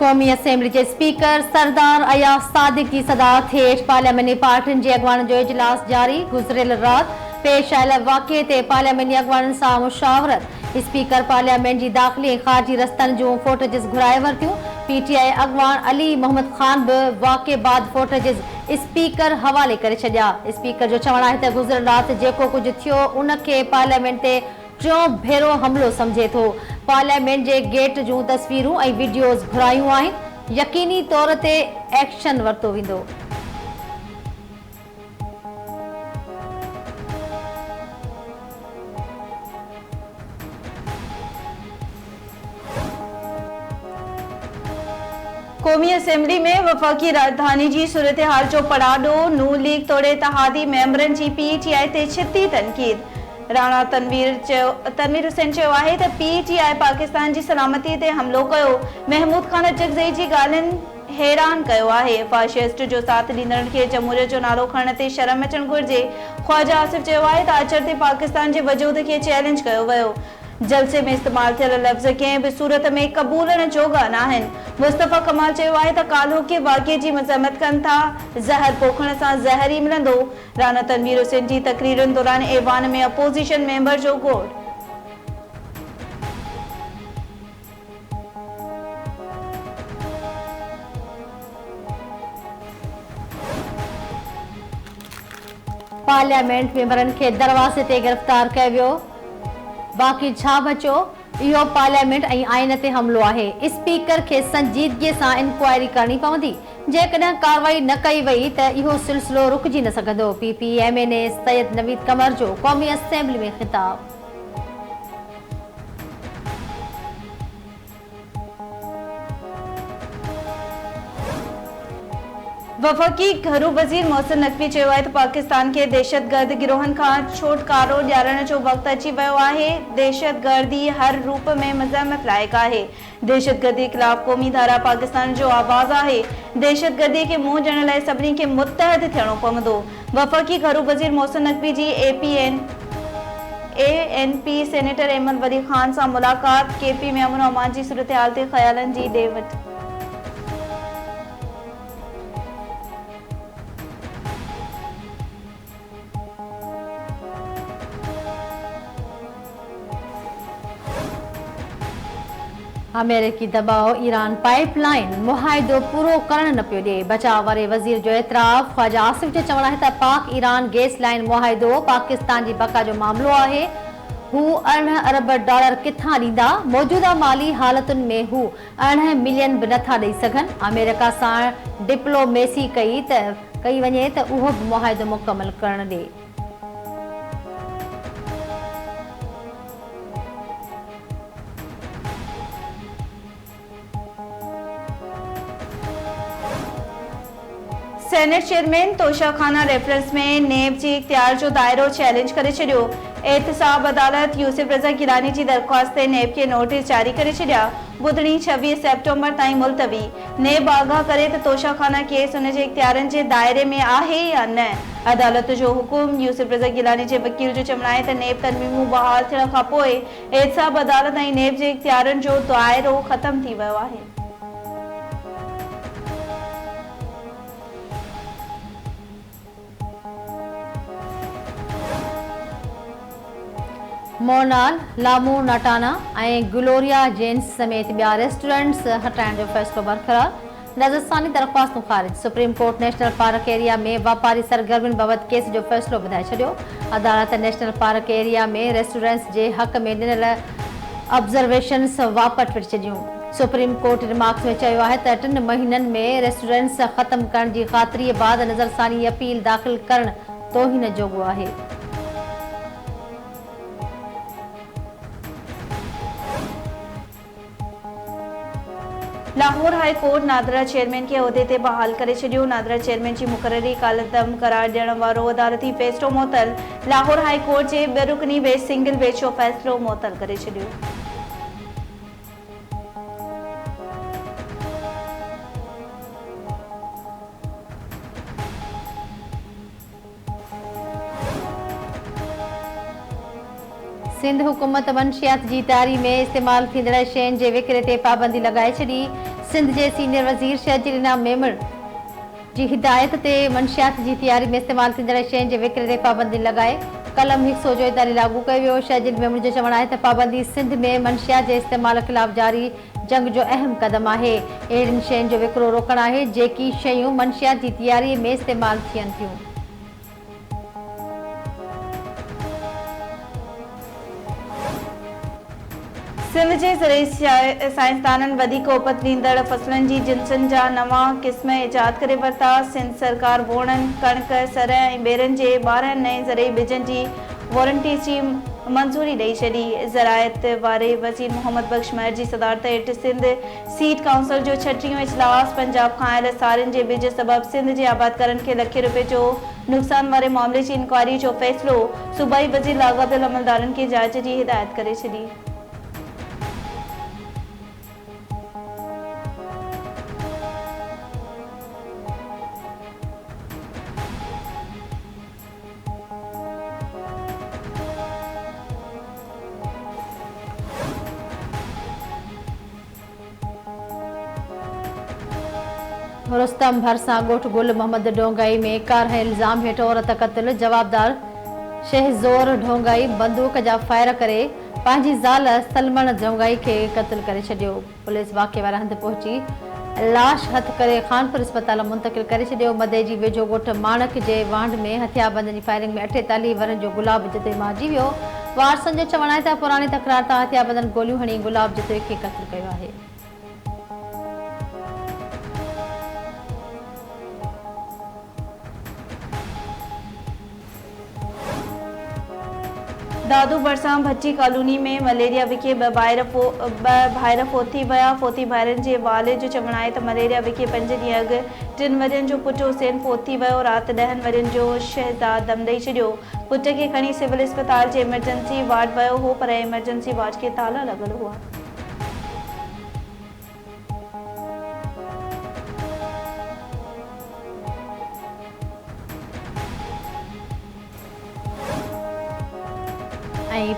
क़ौमी असेंबली के स्पीकर सरदार अयाज सादिक की सदारत हेठ पार्लियामेंटी पार्टियुनि जे अॻवाननि जो इजलास जारी। गुज़िरियल राति पेश आयल वाक़िए ते पार्लियामेंटी अॻवाननि सां मुशावरत। स्पीकर पार्लियामेंट जी दाख़िली ऐं ख़ारजी रस्तनि जूं फोटेजिस घुराए वरितियूं। पीटीआई अॻवान अली मोहम्मद ख़ान बि वाक़िए बाद फोटेजिस स्पीकर हवाले करे छॾिया। स्पीकर जो चवणु आहे त गुज़िरियल राति जेको कुझु थियो उन खे पार्लियामेंट ते टियों भेरो हमलो समझे थो। पार्लियामेंट जे गेट जूं तस्वीरूं ऐं वीडियोज़ घुरायूं आहिनि। यकीनी तौर ते एक्शन वरितो वेंदो। क़ौमी असेंबली में वफ़ाक़ी राजधानी जी सूरत हाल जो पड़ाडो। नून लीग तोड़े इत्तेहादी मेंबरनि जी पीटीआई ते छिती तनक़ीद। राणा तनवीर हुसैन चयो आहे त पीटीआई पाकिस्तान जी सलामती ते हमलो कयो। महमूद खान अचकज़ई जी ॻाल्हियुनि हैरान कयो आहे। फाशिस्ट जो साथ ॾींदड़नि खे जमहूरियत जो नालो खणण ते शर्म अचणु घुरिजे। ख्वाजा आसिफ चयो आहे त अचर ते पाकिस्तान जे वजूद खे चैलेंज कयो वियो। जलसे में इस्तेमाल थियल लफ़्ज़ कंहिं बि सूरत में क़बूलण जोगा न आहिनि। मुस्तफ़ा कमाल चयो आहे त काल्हो के वाक़िए जी मज़म्मत कनि था। ज़हर पोखण सां ज़हर ई मिलंदो। राणा तनवीर हुसैन जी तक़रीरुनि दौरान ऐवान में अपोज़िशन मेंबर जो गोड़। पार्लियामेंट मेंबरनि खे दरवाज़े ते गिरफ़्तार कयो वियो। बाक़ी छा बचो? इहो पार्लियामेंट ऐं आइन ते हमलो आहे। स्पीकर खे संजीदगीअ सां इंक्वायरी करणी पवंदी। जेकॾहिं कार्रवाई न कई वई त इहो सिलसिलो रुकिजी न सघंदो। पीपीएमएन सैयद नवीद कमर जो क़ौमी असेंबली में ख़िताब। वफ़ाक़ी घरू वज़ीर मोहसिन नक़वी चयो आहे त पाकिस्तान खे दहशतगर्द गिरोहनि खां छुटकारो ॾियारण जो वक़्तु अची वियो आहे। दहशतगर्दी हर रूप में मज़म्मत लाइक़ु आहे। दहशतगर्दी ख़िलाफ़ क़ौमी धारा पाकिस्तान जो आवाज़ आहे। दहशतगर्दी खे मुंहुं ॾियण लाइ सभिनी खे मुतहद थियणो पवंदो। वफ़ाक़ी घरू वज़ीर मोहसिन नक़वी जी एएनपी सेनेटर अहमद वली ख़ान सां मुलाक़ात। केपी में अमन अमान जी सूरत हाल ते ख़यालनि जी ॾे वठि। अमेरिकी दबाव ईरान पाइपलाइन मुआहिदो पूरो करण न पियो ॾिए। बचाव वारे वज़ीर जो एतिराफ़। ख्वाजा आसिफ जो चवणु आहे त पाक ईरान गैस लाइन मुआहिदो पाकिस्तान जी बका जो मामिलो आहे। हू $18 अरब किथां ॾींदा? मौजूदा माली हालतुनि में हू $18 मिलियन बि नथा ॾेई सघनि। अमेरिका सां डिप्लोमेसी कई वञे त उहो बि मुआहिदो मुकमल करण ॾे। सेनेट चेयरमैन तोशाखाना रेफरेंस में नेब जी इख्तियार जो दायरो चैलेंज करे छॾियो। एहतसाब अदालत यूसुफ रज़ा गिलानी जी दरख़्वास्त ते नेब खे नोटिस जारी करे छॾिया। ॿुधणी 26 सेप्टेम्बर ताईं मुलतवी। नेब आगाह करे त तोशाखाना केस उन जे इख्तियारनि जे दायरे में आहे या न। अदालत जो हुकुम। यूसुफ रज़ा गिलानी जे वकील जो चवणु आहे त नेब तनवीमूं बहाल थियण खां पोइ एहतसाब अदालत ऐं नेब जे इख्तियारनि जो दायरो ख़तम थी वियो आहे। मोनाल, लामू नटाना ऐं ग्लोरिया जेन्स समेत ॿिया रेस्टोरेंट्स हटाइण जो फ़ैसिलो बरक़रार। नज़रसानी दरख़्वास्तूं ख़ारिज। Supreme court national park area में वापारी सरगर्मियुनि बाबति केस जो फ़ैसिलो ॿुधाए छॾियो। अदालत नेशनल पार्क एरिया में रेस्टोरेंट्स जे हक़ में ॾिनल ऑब्ज़र्वेशन्स वापसि वठी छॾियूं। सुप्रीम कोर्ट रिमार्क्स में चयो आहे त 3 महीननि में रेस्टोरेंट्स ख़त्म करण जी ख़ातिरीअ बाद नज़रसानी अपील दाख़िल करणु तौहीन जोॻो आहे। Lahore high court NADRA chairman खे उहिदे ते बहाल करे छॾियो। नादरा चेयरमैन जी मुक़ररी कालदम करार ॾियण वारो अदालती फ़ैसिलो मुअतल। लाहौर हाई कोर्ट जे ॿ रुकनी सिंगल बेंच जो फ़ैसिलो मुअतल करे छॾियो। सिंध हुकूमत मंशियात जी तैयारी में इस्तेमाल थींदड़ शयुनि जे विकिरे ते पाबंदी लॻाए छॾी। सिंध जे सीनियर वज़ीर शहजीना मेमण जी हिदायत ते मंशियात जी तैयारी में इस्तेमाल थींदड़ शयुनि जे विकिरे ते पाबंदी लॻाए कलम 100 जो इदारे लागू कयो वियो। शहजीन मेमण जो चवणु आहे त पाबंदी सिंध में मंशियात जे इस्तेमाल ख़िलाफ़ जारी जंग जो अहम क़दम आहे। अहिड़ियुनि शयुनि जो विकिरो रोकणु आहे जेकी शयूं मंशियात जी तैयारीअ में इस्तेमाल थियनि थियूं। सिंध जे ज़रिए साइंसदाननि वधीक उपत ॾींदड़ फसलनि जी जिन्सनि जा नवां क़िस्म इजाद करे वरिता। सिंध सरकार वोणनि, कणक, सरह ऐं ॿेरनि जे 12 नए ज़रिए ॿिजनि जी वारंटी जी मंज़ूरी ॾेई छॾी। ज़रायत वारे वज़ीर मोहम्मद बख्श महर जी सदारत हेठि सिंध सीड काउंसिल जो 36हों इजलास पंजाब खां आयल सारियुनि जे ॿिज सबबि सिंध जे आबादकारनि खे लखे रुपए जो नुक़सान वारे मामले जी इंक्वायरी जो फ़ैसिलो सूबाई वज़ीर लाॻापियल अमलदारनि खे जांच जी हिदायत करे छॾी। रुस्तम भरसा ॻोठ गुल मोहम्मद ढोंगाई में कारह इल्ज़ाम हेठि औरत क़त्ल। जवाबदार शहज़ोर ढोंगाई बंदूक जा फायर करे पंहिंजी ज़ाल सलमन ढोंगाई खे क़त्ल करे छॾियो। पुलिस वाक़े वारे हंधि पहुची लाश हथ करे खानपुर अस्पताल मुंतक़िल करे छॾियो। मदे जी वेझो ॻोठ माणक जे वांड में हथियारबंदनि जी फायरिंग में 48 वरनि जो गुलाब जते मारिजी वियो। वारसनि जो चवणु आहे त पुराणी तकरार तां हथियारबंदनि गोलियूं हणी गुलाब जते खे क़त्ल कयो आहे। दादू भरसां भच्ची कॉलोनी में मलेरिया विखे ॿ भाइर फोती विया। फोती भाइरनि जे वालिद जो चवणु आहे त मलेरिया विखे 5 ॾींहं अॻु 3 वरियनि जो पुटु हुसैन फोती वियो। राति 10 वरियनि जो शहज़ाद दम ॾेई छॾियो। पुट खे खणी सिविल अस्पताल जे इमरजेंसी वार्ड वियो हो पर इमरजेंसी वार्ड खे ताला लॻल हुआ।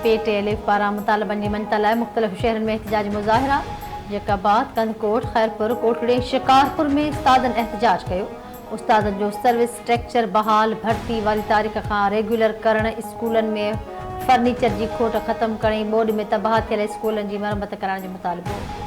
PTLF पारां मुतालबनि जी मञता लाइ मुख़्तलिफ़ शहरनि में एहतिजाजी मुज़ाहिरा। जैकाबाद, कंदकोट, खैरपुर, कोटड़ी, शिकारपुर में उस्तादनि एहतिजाज कयो। उस्तादनि जो सर्विस स्ट्रक्चर बहाल भर्ती वारी तारीख़ खां रेगुलर करणु, स्कूलनि में फर्नीचर जी खोट ख़तमु करण, बोर्ड में तबाह थियल स्कूलनि जी मरम्मत कराइण जो मुतालिबो।